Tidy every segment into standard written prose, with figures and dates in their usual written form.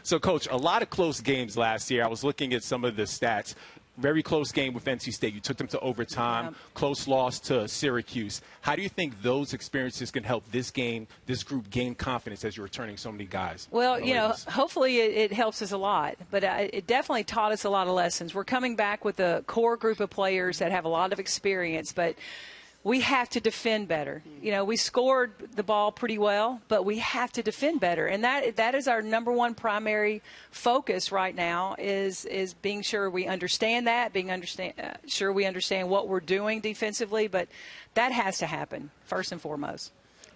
So, Coach, a lot of close games last year. I was looking at some of the stats. Very close game with NC State. You took them to overtime, close loss to Syracuse. How do you think those experiences can help this group gain confidence as you're returning so many guys? Well, you know, hopefully it helps us a lot, but it definitely taught us a lot of lessons. We're coming back with a core group of players that have a lot of experience, but we have to defend better. You know, we scored the ball pretty well, but we have to defend better. And that is our number one primary focus right now is being sure we understand that, sure we understand what we're doing defensively, but that has to happen first and foremost.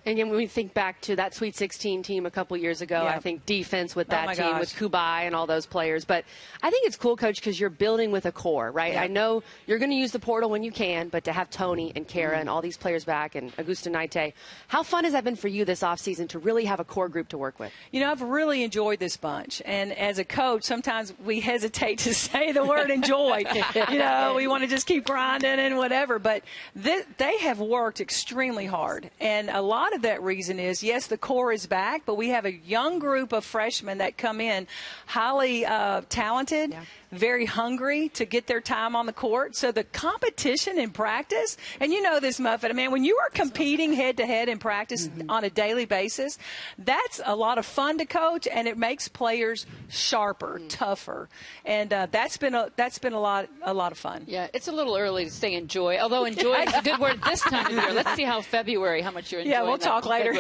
And when we think back to that Sweet 16 team a couple years ago, I think defense with that team, with Kubai and all those players. But I think it's cool, Coach, because you're building with a core, right? Yeah. I know you're going to use the portal when you can, but to have Tony and Kara and all these players back and Augusta Naite, how fun has that been for you this offseason to really have a core group to work with? You know, I've really enjoyed this bunch. And as a coach, sometimes we hesitate to say the word enjoy. You know, we want to just keep grinding and whatever. But they have worked extremely hard. And a lot of that reason is, yes, the core is back, but we have a young group of freshmen that come in highly talented, very hungry to get their time on the court. So the competition in practice, and you know this, Muffet, I mean, when you are competing head-to-head in practice on a daily basis, that's a lot of fun to coach, and it makes players sharper, tougher. And that's been a lot of fun. Yeah, it's a little early to say enjoy, although enjoy is a good word this time of year. Let's see how how much you're enjoying. Yeah, we'll talk later.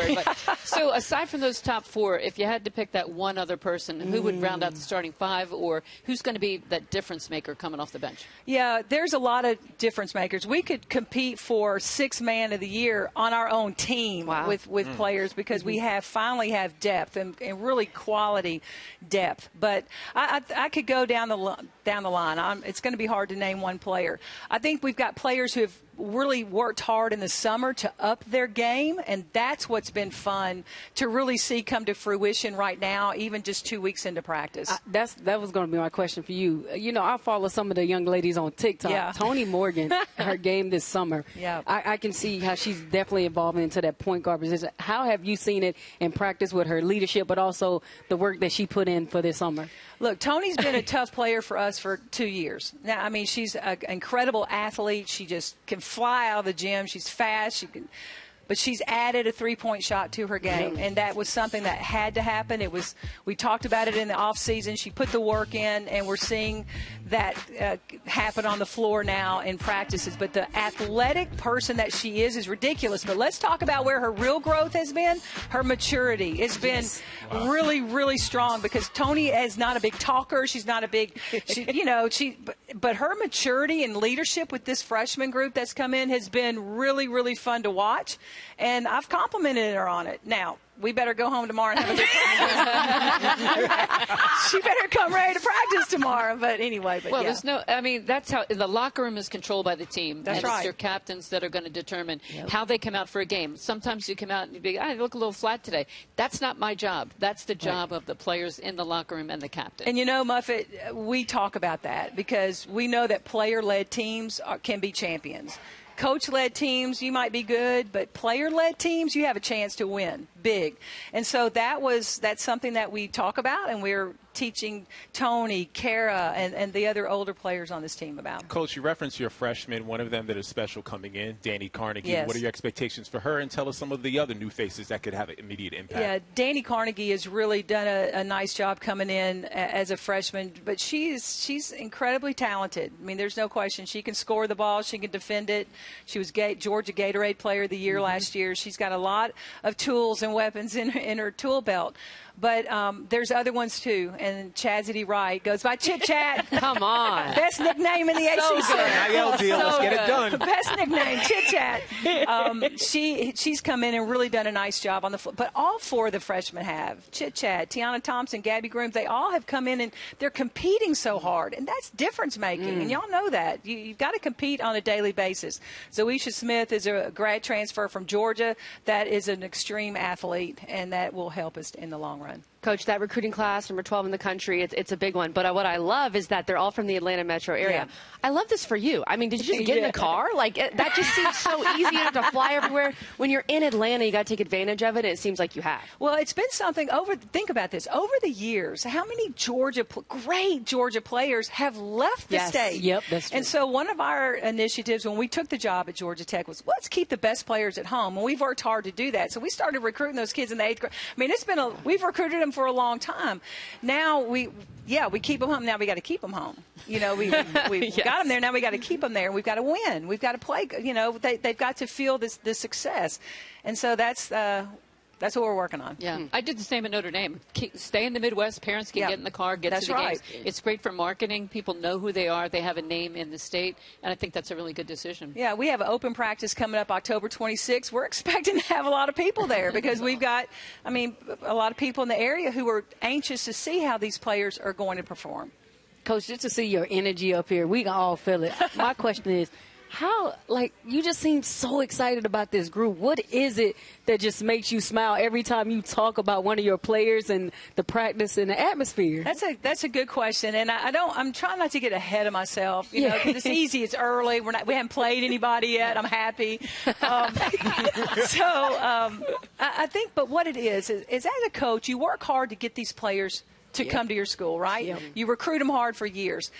So aside from those top four, if you had to pick that one other person, who would round out the starting five, or who's going to be that difference maker coming off the bench? Yeah, there's a lot of difference makers. We could compete for Sixth Man of the Year on our own team with players because we finally have depth and really quality depth. But I could go down the line. It's going to be hard to name one player. I think we've got players who have really worked hard in the summer to up their game, and that's what's been fun to really see come to fruition right now, even just 2 weeks into practice. That was going to be my question for you. You know, I follow some of the young ladies on TikTok. Yeah. Toni Morgan, her game this summer. Yeah. I can see how she's definitely evolving into that point guard position. How have you seen it in practice with her leadership, but also the work that she put in for this summer? Look, Toni's been a tough player for us for 2 years. Now, I mean, she's an incredible athlete. She just can fly out of the gym. She's fast. But she's added a three-point shot to her game, and that was something that had to happen. We talked about it in the off season. She put the work in, and we're seeing that happen on the floor now in practices. But the athletic person that she is ridiculous. But let's talk about where her real growth has been. Her maturity. It's been really, really strong because Toni is not a big talker. She's not a big, but her maturity and leadership with this freshman group that's come in has been really, really fun to watch. And I've complimented her on it. Now, we better go home tomorrow and have a good practice. She better come ready to practice tomorrow. But anyway, there's that's how the locker room is controlled by the team. That's right. It's your captains that are going to determine how they come out for a game. Sometimes you come out and you be, I look a little flat today. That's not my job. That's the job of the players in the locker room and the captain. And you know, Muffet, we talk about that because we know that player-led teams can be champions. Coach-led teams, you might be good, but player-led teams, you have a chance to win big. And so that's something that we talk about, and we're teaching Toni, Kara, and the other older players on this team about. Coach, you referenced your freshman, one of them that is special coming in, Danny Carnegie. Yes. What are your expectations for her? And tell us some of the other new faces that could have an immediate impact. Yeah, Danny Carnegie has really done a nice job coming in as a freshman, but she's incredibly talented. I mean, there's no question. She can score the ball. She can defend it. She was Georgia Gatorade Player of the Year last year. She's got a lot of tools and weapons in her tool belt. But there's other ones, too. And Chazity Wright goes by Chit Chat. Come on. Best nickname in the ACC. NIL deal. Let's get it done. Best nickname, Chit Chat. She's come in and really done a nice job on the floor. But all four of the freshmen have. Chit Chat, Tiana Thompson, Gabby Grooms, they all have come in and they're competing so hard. And that's difference making. And y'all know that. You've got to compete on a daily basis. Zoisha Smith is a grad transfer from Georgia that is an extreme athlete, and that will help us in the long run. Coach, that recruiting class, number 12 in the country, it's a big one. But what I love is that they're all from the Atlanta metro area. Yeah. I love this for you. I mean, did you just get in the car? Like, that just seems so easy. You don't have to fly everywhere. When you're in Atlanta, you got to take advantage of it, and it seems like you have. Well, it's been something think about this. Over the years, how many great Georgia players have left the state? Yep, that's true. And so one of our initiatives when we took the job at Georgia Tech was, let's keep the best players at home. And we've worked hard to do that. So we started recruiting those kids in the 8th grade. I mean, we've recruited them for a long time. Now we keep them home. Now we got to keep them home. You know, we've Yes. got them there. Now we got to keep them there. We've got to win. We've got to play. You know, they've got to feel this success. And so that's what we're working on. Yeah, I did the same at Notre Dame. Stay in the Midwest. Parents can get in the car, get to the games. It's great for marketing. People know who they are. They have a name in the state, and I think that's a really good decision. Yeah, we have an open practice coming up October 26th. We're expecting to have a lot of people there because we've got, a lot of people in the area who are anxious to see how these players are going to perform. Coach, just to see your energy up here, we can all feel it. My question is, you just seem so excited about this group. What is it that just makes you smile every time you talk about one of your players and the practice and the atmosphere? That's a good question, and I'm trying not to get ahead of myself. You know, 'cause it's easy. It's early. We haven't played anybody yet. I'm happy. I think, but what it is as a coach, you work hard to get these players to come to your school, right? Yep. You recruit them hard for years.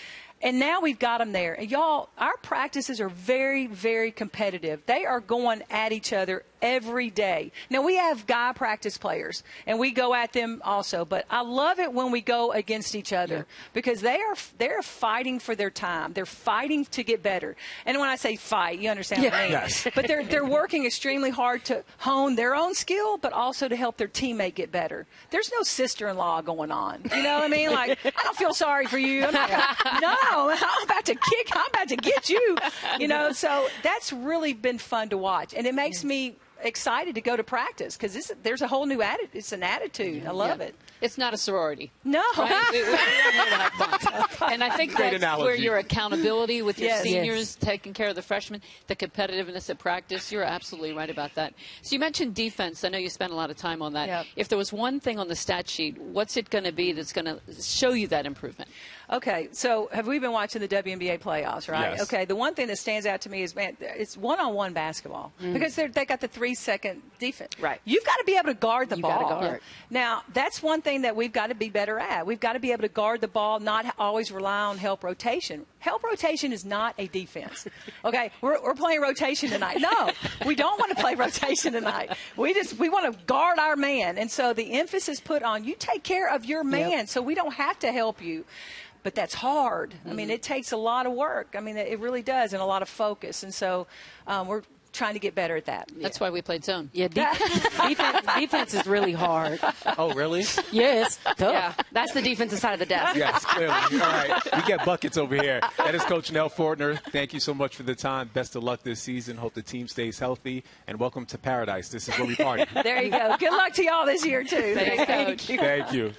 And now we've got them there. And y'all, our practices are very, very competitive. They are going at each other every day. Now, we have guy practice players, and we go at them also. But I love it when we go against each other because they're fighting for their time. They're fighting to get better. And when I say fight, you understand what I mean. Yes. But they're working extremely hard to hone their own skill, but also to help their teammate get better. There's no sister-in-law going on. You know what I mean? Like, I don't feel sorry for you. I'm about to get you. You know, so that's really been fun to watch. And it makes me excited to go to practice because there's a whole new attitude. It's an attitude. I love it. It's not a sorority. No. Right? We're here to have fun. And I think Great that's analogy. where your accountability with your seniors, Yes. taking care of the freshmen, the competitiveness at practice, you're absolutely right about that. So you mentioned defense. I know you spent a lot of time on that. Yep. If there was one thing on the stat sheet, what's it going to be that's going to show you that improvement? Okay, so have we been watching the WNBA playoffs, right? Yes. Okay, the one thing that stands out to me is, man, it's one-on-one basketball because they got the 3-second defense. Right. You've got to be able to guard the ball. gotta guard. Now, that's one thing that we've got to be better at. We've got to be able to guard the ball, not always rely on help rotation. Help rotation is not a defense. Okay, we're playing rotation tonight. No, we don't want to play rotation tonight. We want to guard our man. And so the emphasis put on you take care of your man so we don't have to help you. But that's hard. I mean, it takes a lot of work. I mean, it really does, and a lot of focus. And so we're trying to get better at that. That's why we played zone. Yeah, defense is really hard. Oh, really? Yes, tough. Yeah, that's the defensive side of the desk. Yes, clearly. All right. We get buckets over here. That is Coach Nell Fortner. Thank you so much for the time. Best of luck this season. Hope the team stays healthy. And welcome to paradise. This is where we party. There you go. Good luck to y'all this year, too. Thanks, Coach. Thank you. Thank you.